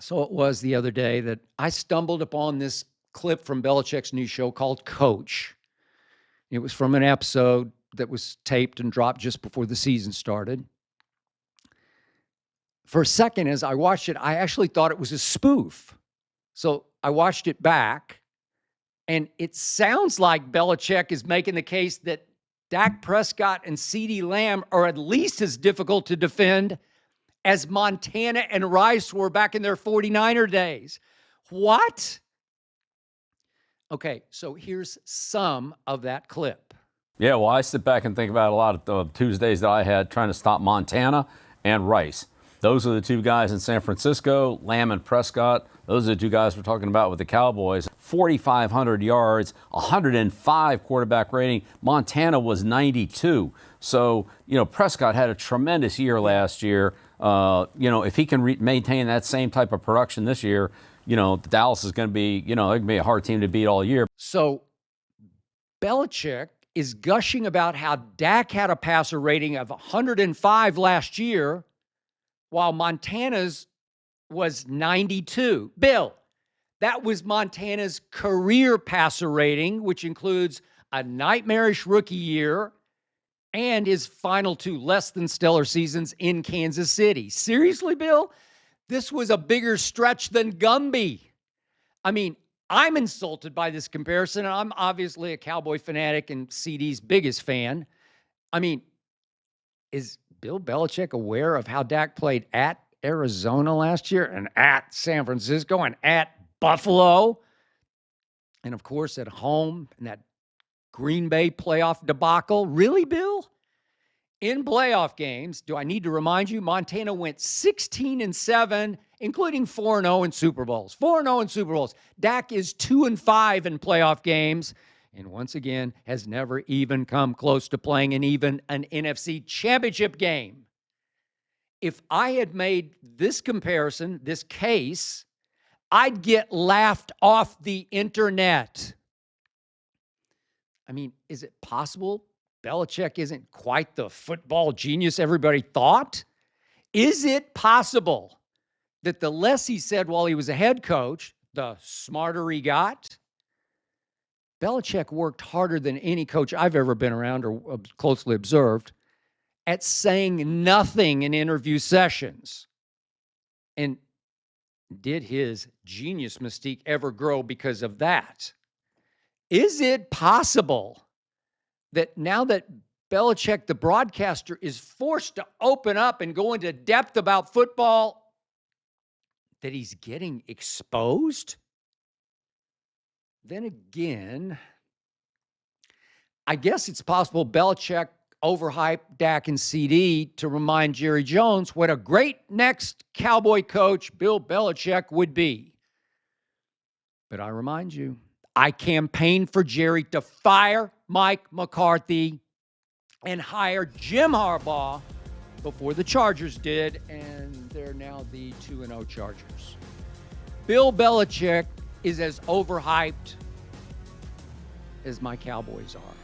So it was the other day that I stumbled upon this clip from Belichick's new show called Coach. It was from an episode that was taped and dropped just before the season started. For a second, as I watched it, I actually thought it was a spoof. So I watched it back, and it sounds like Belichick is making the case that Dak Prescott and CeeDee Lamb are at least as difficult to defend as Montana and Rice were back in their 49er days. What? Okay, so here's some of that clip. Yeah, well, I sit back and think about a lot of the Tuesdays that I had trying to stop Montana and Rice. Those are the two guys in San Francisco, Lamb and Prescott. Those are the two guys we're talking about with the Cowboys. 4,500 yards, 105 quarterback rating. Montana was 92. So, Prescott had a tremendous year last year. If he can maintain that same type of production this year, Dallas is going to be, it can be a hard team to beat all year. So Belichick is gushing about how Dak had a passer rating of 105 last year, while Montana's was 92. Bill, that was Montana's career passer rating, which includes a nightmarish rookie year and his final two less than stellar seasons in Kansas City. Seriously, Bill? This was a bigger stretch than Gumby. I mean, I'm insulted by this comparison, and I'm obviously a Cowboy fanatic and CeeDee's biggest fan. I mean, is Bill Belichick aware of how Dak played at Arizona last year and at San Francisco and at Buffalo? And, of course, at home in that Green Bay playoff debacle? Really, Bill? In playoff games, do I need to remind you, Montana went 16-7, including 4-0 in Super Bowls. 4-0 in Super Bowls. Dak is 2-5 in playoff games, and once again has never even come close to playing in even an NFC championship game. If I had made this comparison, this case, I'd get laughed off the internet. I mean, is it possible Belichick isn't quite the football genius everybody thought? Is it possible that the less he said while he was a head coach, the smarter he got? Belichick worked harder than any coach I've ever been around or closely observed at saying nothing in interview sessions. And did his genius mystique ever grow because of that? Is it possible that now that Belichick, the broadcaster, is forced to open up and go into depth about football, that he's getting exposed? Then again, I guess it's possible Belichick overhyped Dak and CeeDee to remind Jerry Jones what a great next Cowboy coach Bill Belichick would be. But I remind you, I campaigned for Jerry to fire Mike McCarthy and hire Jim Harbaugh before the Chargers did, and they're now the 2-0 Chargers. Bill Belichick is as overhyped as my Cowboys are.